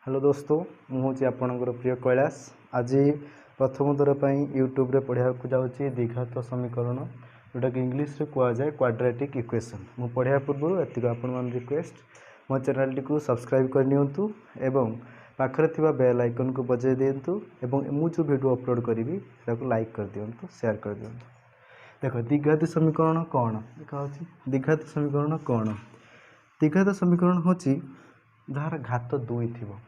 Hello दोस्तों मुझे आपणकर प्रिय कैलाश आज प्रथम थर पर यूट्यूब रे पढ़ा जाऊँगी द्विघात समीकरण जोटा कि इंग्लीश रे कह जाए क्वाड्रेटिक इक्वेशन मु पढ़ा पूर्व एतिक आपण रिक्वेस्ट मो चैनल टी सब्सक्राइब करनियंतु एवं पाखरे थिबा बेल आइकन को बजाय दिंतु एवं मु जो वीडियो अपलोड करी ताको लाइक कर दियंतु शेयर कर दियंतु। देखो द्विघात समीकरण कौन देखा द्विघात समीकरण कौन द्विघात समीकरण होची जार घात दुई थिबो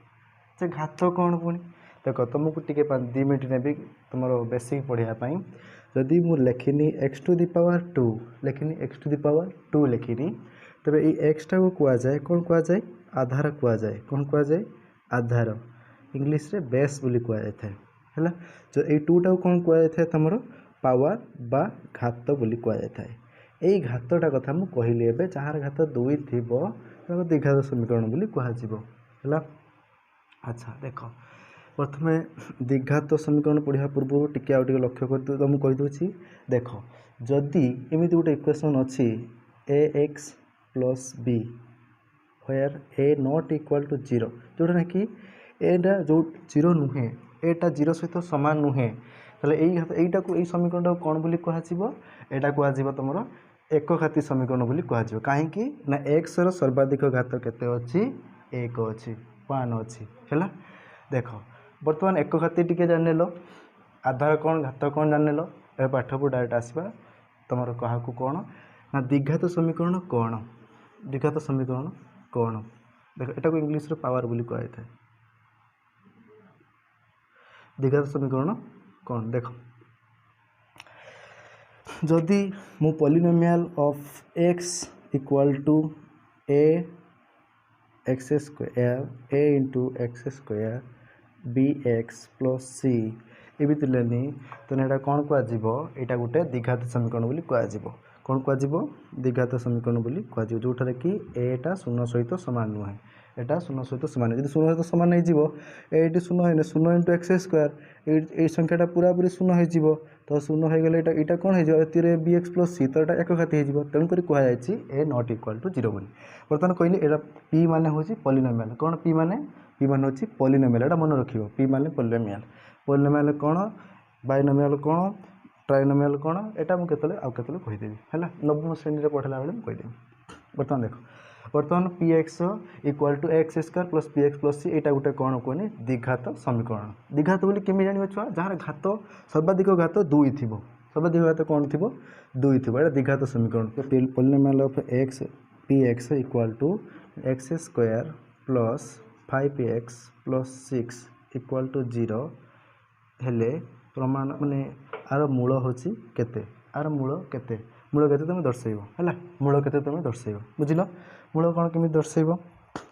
से घात कौन पुणी देख तुमको टे 2 मिनट ने तुम बेसिक पढ़ाई जदि मु लिखिनी एक्स टू दी पावर 2 लिखिनी एक्स टू दी पावर 2 लिखिनी तेरे ये एक्सटा को कहुए कौन कहुए आधार कहुए कौन कहुए आधार इंग्लीश रे बेस बोली कहुए है जो ये 2टा कौन कहुए तुम पावर बा घात बोली कहुए यही घातटा कथा मुझे कहली एवं जार घात 2 थी द्विघात समीकरण बोली कहुए। अच्छा देख प्रथम द्विघात समीकरण पढ़ा पूर्व टी लक्ष्य कर तुमको कहीदे देख जदि एमती गोटे इक्वेशन अच्छी a x plus b where a not equal to 0 जोटा कि एटा जो 0 नुहे एटा 0 सहित सामान नुहे यहीटा को यही समीकरण कौन बोली कहुआ कह तुम एकघाती समीकरण बोली कह कहीं ना एक्स रो सर्वाधिक घात केते अच्छी 1 अच्छी 1 अच्छी है देख बर्तमान एकघाती टी जान आधार कौन घात कौन जान ए पाठ को डायरेक्ट आसवा तुम क्या कौन ना द्विघात समीकरण कौन द्विघात समीकरण कौन देख एटा को इंग्लीश रो पावर बोली कहुए द्विघात समीकरण कौन देख जदि मु polynomial of x equal to a x square a into x square b x plus c एमती लेनी तो यहाँ कौन कह गोटे द्विघात समीकरण बोली कह कौन कह द्विघात समीकरण बोली कह जोठार कि एटा शून्य सहित सामान नुहे एटा शून्य सहित सामान जब शून्य सहित सामान हो शून्य है 0 इंटू एक्स स्क्वायर ये संख्याटा पूरा पूरी शून्य हो तो शून्य हो गले यहाँ कौन हो बी एक्स प्लस सी तो यहाँ एकघाती हो तेणुक कहुई ए नॉट इक्वल टू 0 बोली बर्तमान कहली एटा पी माने हूँ पॉलिनोमियल कौन पी माने हूँ पॉलिनोमियल एटा मन रख पी माने पॉलिनोमियल कौन बाइनोमियल कौन ट्राइनोमियल कौन यहाँ मुझे केतले कहीदेवी है नवम श्रेणी पढ़ला बेले मुझे बर्तमान देख बर्तमान p x equal to x square plus p x plus c यहाँ गोटे कौन कहनी द्विघात समीकरण द्विघात बोली केमी जान छुआ जार घात सर्वाधिक घात 2 थी सर्वाधिक घात कौन थी 2 थी यहाँ द्विघात समीकरण polynomial of x p x equal to x square plus 5x plus 6 equal to 0 हेले प्रमाण माने आर मूल होची केते आर मूल केते तुम दर्शेब है मूल केते तुम दर्शेब बुझिल मूल कौन केमी दर्शेब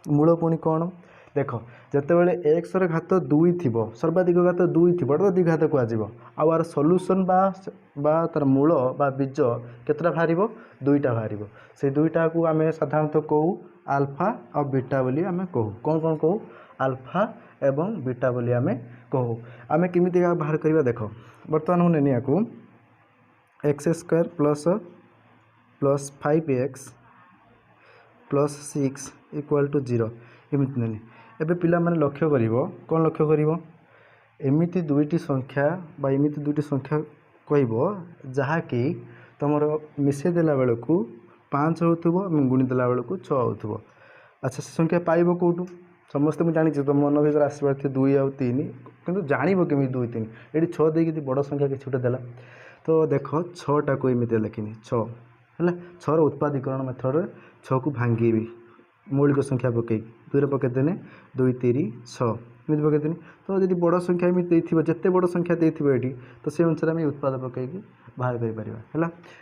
मूल पुणी कौन देख जितेबाला एक्स घात 2 थी सर्वाधिक घात 2 थी तो द्विघात कह आर सल्यूशन बा तार मूल बा बीज केतटा बाहर 2टा बाहर से 2टा को आम साधारणतः कहू आल्फा और बीटा बोली आम कहू कौन कौन कहू आल्फा एवं बीटा बोली आम कहू आम केमी बाहर करवा देख बर्तमान मुझे नेनी को x square plus plus 5x plus 6 equal to 0 एमती नेनी एबे पिला माने लक्ष्य करिवो कौन लक्ष्य करिवो एमिति दुईटी संख्या बा एमिति दुईटी संख्या कहबो जहा कि तुमर मिसे देला बेल को 5 होथुबो गुणी देला बेल को 6 होथुबो अच्छा से संख्या पाइबो कोठू समस्त मुझे जानी तुम मन भर आसबार थे 2 और 3 किंतु जानव केमी 2 3 ये 6 देकी बड़ संख्या किसी गोटे देला तो देख 6टा को एमती लिखिनी 6 है 6 उत्पादीकरण मेथड 6 को भांगी मौलिक संख्या पकई 2 पकईदेने 2 3 6 एमती पकईदेनी तो जब बड़ संख्या एमती जिते बड़ संख्या देती ये तो से अनुसार आम उत्पाद पकई बाहर कर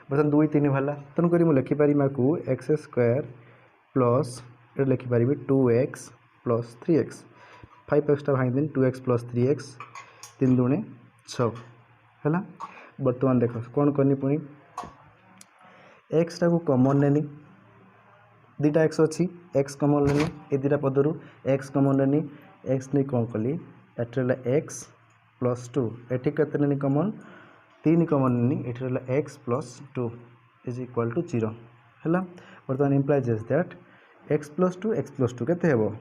बर्तमान 2 3 बाहर तेणुक मुझे लिखिपारि को एक्स स्क्वायर प्लस ये लिखिपारि 2x प्लस 3x 5x भांगी 2x प्लस 3x 3 दूणे 6 है बर्तमान देख कौन करनी पुणी एक्सटा को कमन लेनी 2टा एक्स अच्छी एक्स कमन लेनी ये 2टा पदरू एक्स कमन लेनी एक्स नहीं कौन कली एट एक्स प्लस 2 एटी के कमन 3 कमन लेनी ये x plus 2 is equal to 0 है बर्तमान इम्प्लाइज दैट एक्स प्लस 2 केते हेबो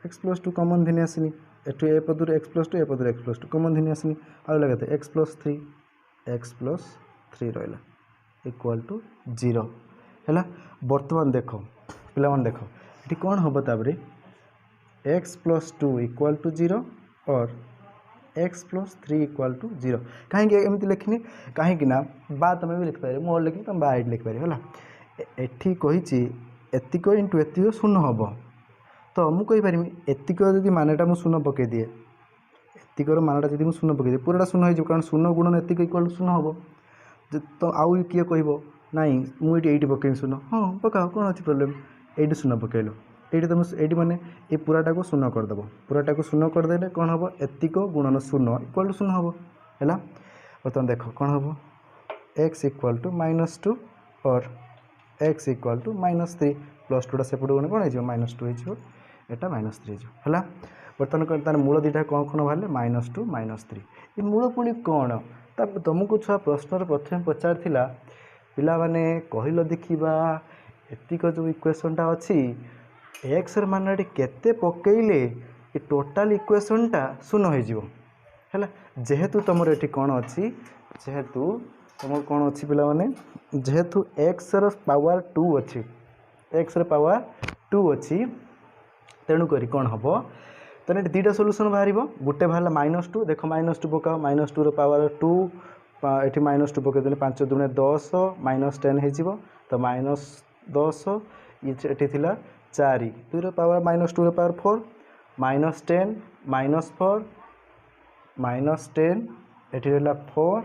एक्स प्लस टू कमन धीनी आसनी एठू ए पदर एक्स प्लस टू ए पदर एक्स प्लस टू कमन धीनी आसनी आ लगे एक्स प्लस थ्री रहा इक्वाल टू 0 है। बर्तमान देख पिला देख ये कौन हम तापर x plus two equal to 0 और x plus three equal to 0 कहीं एमती लिखनी कहीं बा तुम भी लिखिपार मोर लिखी तुम बा ये लिखिपार है एटी कही एतिक इंटू एतिक शून्य हम तो मुझे एतिक जब मानटा मुझे शून्य पकई दिए एतिकर मानटा जब मुझे शून्य पकई दिए पूराटा शून्य हो कारण शून्य गुणन एतिक इक्वाल टू शून्य हम तो आउ किए कह नाई मुझे ये पकई शून्य हाँ पकाओ कौन अच्छी प्रोब्लेम ये शून्य पकईलु ये तुम ये मैंने ये पूराटा को शून्य करदेव पूराटा को शून्य करदे कौन हम एतिक गुणन शून्य इक्वाल टू शून्य हम है। बर्तमान देख कौन हम एक्स इक्वाल टू -2 और एक्स इक्वाल टू -3 प्लस टूटा सेपट गले कौन हो -2 हो -3 है। बर्तमान तार मूल दुटा कौन कौन बाहर -2 -3 ये मूल पुणी कौन तुमको छुआ प्रश्न प्रथम पचार पिला माने कहल देखा एतिक जो इक्वेशनटा अच्छी एक्स मान केते पकईले ये टोटाल इक्वेशनटा शून्य हो जेहेतु तुम ये कौन अच्छी जेहेतु तुम कौन अच्छी पिला माने जेहेतु एक्स पावर 2 अच्छी एक्स पावर 2 अच्छी तेणुक कौन हम तो दुटा सोल्यूशन बाहर गोटे बाहर -2 देख -2 पकाओ -2 पावर 2 ये -2 पकईदे 5 दूने 10 -10 हो तो -10 ये थी 4 2 पावर -2 पावर 4 -10 -4 -10 ये रहा 4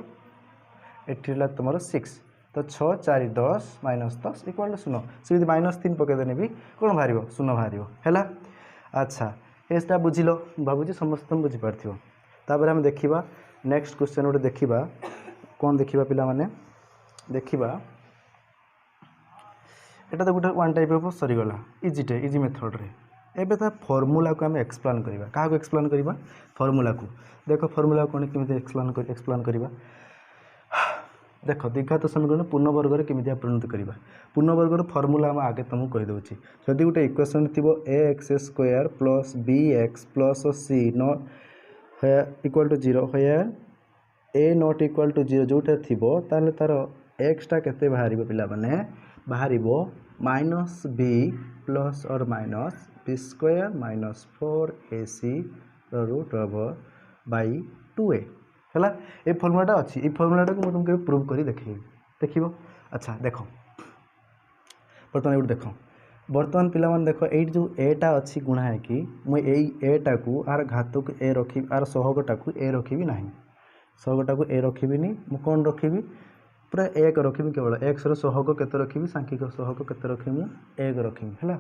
ये रहा तुम 6 तो 6 4 10 -10 इक्वाल टू 0 से -3 पकईदेने भी कौन बाहर 0 बाहर है। अच्छा एटा बुझिल भावुँ समस्त बुझीपार तापर आम देखा नेक्स्ट क्वेश्चन गोटे देखा कौन देखा पिला माने देखा एटा तो गोटे वन टाइप ऑफ सरीगला इजी मेथड रे एबे ता फॉर्मूला को आम एक्सप्लेन करवा क्या एक्सप्लेन करवा फॉर्मूला को देख फॉर्मूला कौन केमी एक्सप्लेन करवा देख द्विघात समीकरण पूर्णवर्ग केमी परिणत करवा पूर्णवर्गर फॉर्मूला आम आगे तुमको कहीदे जदि गोटे इक्वेशन थी a x square plus b x plus c not equal to 0 where a not equal to 0 जोटा थी तार एक्सटा केते बाहर पिला माने बाहर -b प्लस और minus b square -4ac √/2a है। ये फर्मुलाटा अच्छी ये फर्मुलाटा को तुमको प्रूव कर देख अच्छा देख बर्तमान ये देख बर्तमान पिला देख ये जो एटा अच्छी गुणा है कि मुझे एटा को आर घात को ए रखी आर सहगटा को ए रखी ना सहगटा को ए रखी मु कौन रखी पूरा 1 रखी केवल एक्स सहग केते रखी सांख्यिक सहग केते रखी एक रखी है।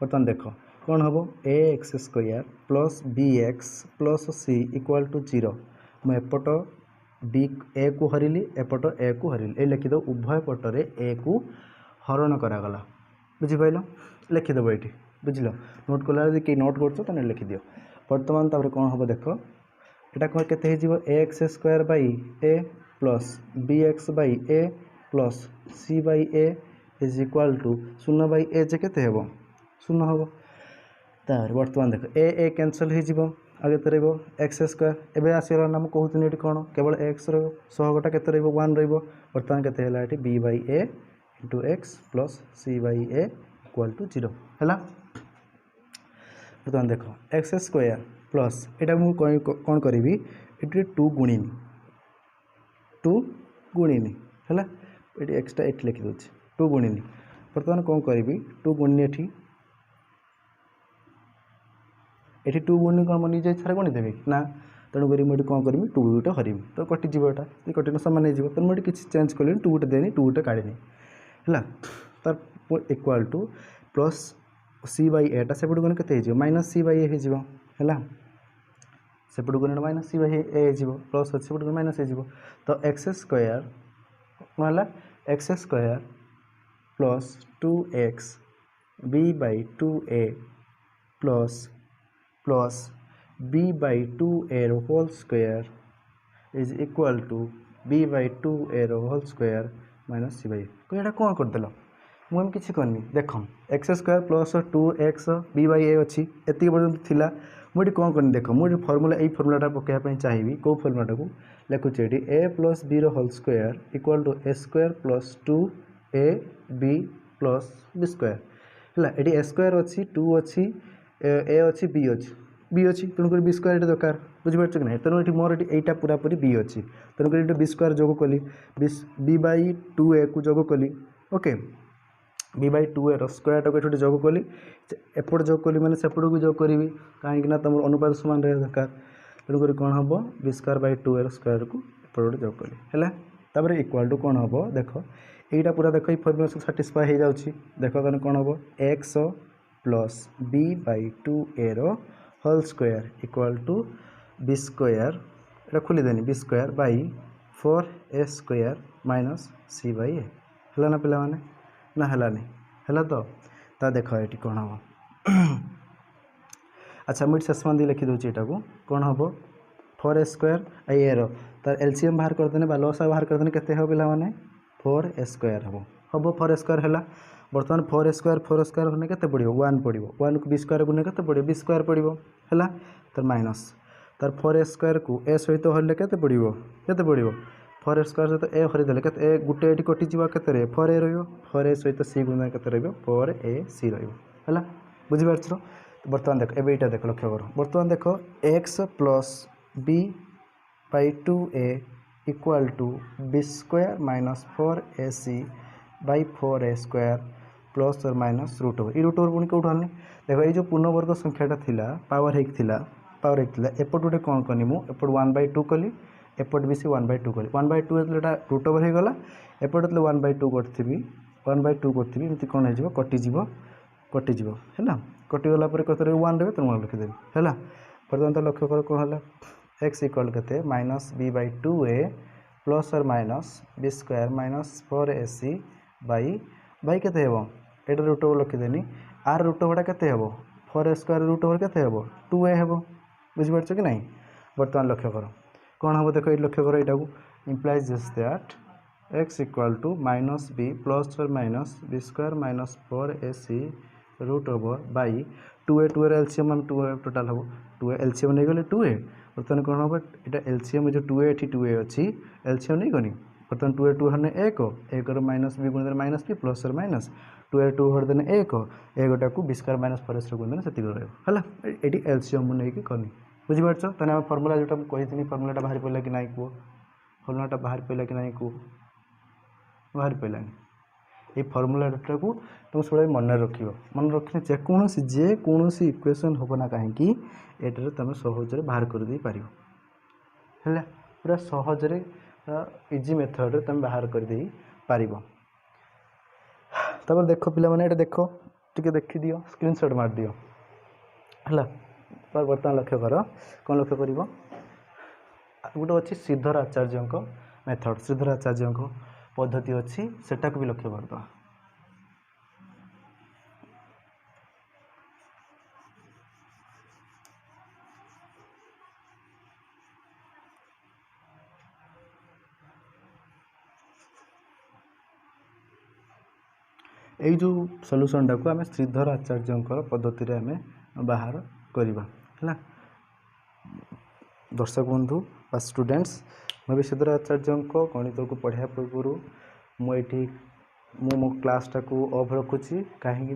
बर्तमान देख कौन हम a x square plus b x plus c equal to 0 मुझे एपट बी ए को हरिली एपट ए को हरिली ये लिखिद उभय पटरे ए को हरण करागला बुझीपाल लिखिदेव ये बुझल नोट कला कि नोट कर लिखिदिव। बर्तमान तापर कौन हम देख यहाँ केते a x square by a plus b x by a plus c by a is equal to 0 by a जे केते हेबो 0 हेबो तार बर्तमान देख ए कैंसल हो आगे तो रही एक्स स्क्वायर एवं आसगला ना मुझे ये कौन केवल एक्स सहगटा के 1 बर्तमान के b by a into x plus c by a equal to 0 है। बर्तमान देख एक्स स्क्वायर प्लस यहाँ कौन करी ये 2 गुणिनी है ये एक्सटा ये लिखिदे 2 गुणिनी बर्तमान कौन करी 2 गुणिनी ये 2 गुणी कौन मुझे निज इच्छा गणिदेवी ना तेणुक मुझे कौन करी 2 गुटे हरमी तो कटिजी एटा ये कटिन सामान हो तो मुझे किसी चेंज कली 2 गुटे देनी 2 गुटे काढ़ी है तार इक्वाल टू प्लस सी बै एटा सेपट गने के माइनस सी बै ए है सेपट गने माइनस सी बै ए हो प्लस सेपट गने माइनस हो तो एक्स स्क्वायर कौन है x square plus 2x b by 2a plus plus b by 2a whole square is equal to b by 2a whole square minus c by यहाँ कौन करदेल मुझे किसी करनी देख x square plus 2x b by a अच्छी एति पर्यंत थिला मुझे कौन करनी देख मुझे फर्मूला यही फर्मूलाटा पकाइबा चाहिए कौ फर्मूलाटा को लिखुचे ये a plus b whole square equal to a square plus 2a b plus b square है ये ए स्क्वायर अच्छी 2 अच्छी ए अच्छी बी अच्छी तेणुक बी स्क्वायर ये दरकार बुझीपार कि ना तेणु ये मोर यहाँ पूरा पूरी बी अच्छी तेणुक ये बी स्क्वायर जोग कली बी बाई 2a को जोग कली okay b by 2a square टाक ये जोग कली एपट जोग कली मैंने सेपट को जोग करी कहीं तुम अनुपात समान रहा दरकार तेणुक कौन हम B square by 2a square को एपट जोग कली है इक्वाल टू कौन हम देख यहाँ पूरा देख फर्मूला साटिस्फाई हो जाऊँगी देख तेना कौन हम x plus b by 2a whole square equal to b square ये खोलीदेनी b square by 4a square minus c by a है ना पिला माने ना है तो देख ये कौन हम अच्छा मुझे शेष मान लिखिदे यहाँ को कौन हम 4a स्क्वायर ए तार एलसीएम बाहर करदेने लसा बाहर करदेने केते हो पिला माने 4a स्क्वायर हम 4a स्क्वायर है बर्तमान 4a स्क्वायर होने के पड़ो 1 पड़ो 1 को बी स्क्वायर गुणे के पड़ो बी स्क्वायर पड़ो है तार माइनस तार 4a स्क्वायर को ए सहित हरले के पड़ो 4a स्क्वायर सहित ए हरीदे के ए गोटे ये कटिज के 4a रो सहित सी गुण के 4ac रहा बुझीपार बर्तमान देख एवं यहाँ देख लक्ष्य कर बर्तमान देख x plus b by 2a equal to b square minus 4ac by 4a square plus और minus root over root over पुणी कौट आनी देख ये जो पूर्णवर्ग संख्याटा थिला पावर होता एपट गोटे कौन कनी मुझे 1/2 कली एपट भी सी 1/2 कली 1/2 होता रूट ओवर होगा एपट 1/2 करी 1/2 करी एमती कौन हो कटिज है कटिगला कत 1 रे तेनाली लिखिदेवी है बर्तमान तो लक्ष्य कर कौन है एक्स इक्वल के minus b by 2a plus और minus b square minus 4ac by के ये रूट ओवर लिखिदेनी आर रूट ओवर के 4a स्क्वायर रूट ओवर के 2a हे बुझीपार कि नहीं बर्तमान लक्ष्य कर कौन हम देख ये लक्ष्य कर यहाँ implies this that x equal to minus b plus और minus b square minus 4ac root over by 2a LCM हम 2a टोटाल हम 2a एलसीएम नहीं गले 2a बर्तमान कौन हम यहाँ एलसीएम जो 2a ये 2a अच्छी एलसीएम नहीं गनी बर्तमान 2a 2 हरने एक माइनस बी गुण माइनस बी प्लस और माइनस 2a 2 हर देने एक गोटा को बी स्क्वायर माइनस 4ac गुण देने से है ये एलसीएम नहीं कनी बुझीपार तेना फर्मूला जोटा मुझे फर्मूलाटा बाहर पड़ा कि नहीं कह फर्मूलाटा बाहर पड़ा कि नहीं कह बाहर पड़ानी ये फर्मूलाटा को तुम सब मन रखने जेकोसी इक्वेशन हम ना कहीं ये तुम सहजरे बाहर कर दे पार है पूरा सहजरे इजी मेथड तुम बाहर कर दे पार तब देख पिला माने देख टी देखी दियो स्क्रीनशॉट मार दियो है बर्तमान लक्ष्य कर कौन लक्ष्य कर गोटे अच्छी श्रीधर आचार्य मेथड श्रीधर आचार्य पद्धति अच्छी सेटा को भी लक्ष्य करद यही जो सॉल्यूशन टाक आम श्रीधर आचार्य पद्धति आम बाहर करवा है दर्शक बंधु बा स्टूडेंट्स मैं श्रीधर आचार्य गणित को पढ़ा पूर्व मुझे मो क्लासटा को ऑफ रखुची कहीं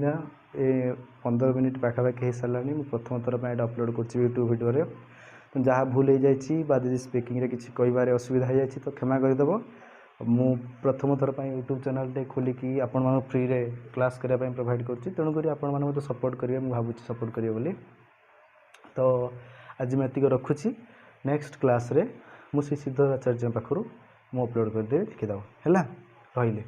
15 मिनिट पाखापाखि हो सारा मुझे प्रथम थर पर अपलोड कर यूट्यूब वीडियो तो जहाँ भूल हो जाए दीदी स्पीकिंग किसी कह असुविधा हो जाए तो क्षमा करदेव मु प्रथम थर पर यूट्यूब चैनल टे खोलिकी आपण मान फ्री रे क्लास करने प्रोवाइड करुँच तेणुक आपण मैंने मत सपोर्ट करेंगे मुझे भावुँ सपोर्ट करेंगे बोली तो आज मैं ये रखुची नेक्स्ट क्लास रे मुझे श्रीधर आचार्य पाखु मु अपलोड करदेवी देखीद है रही।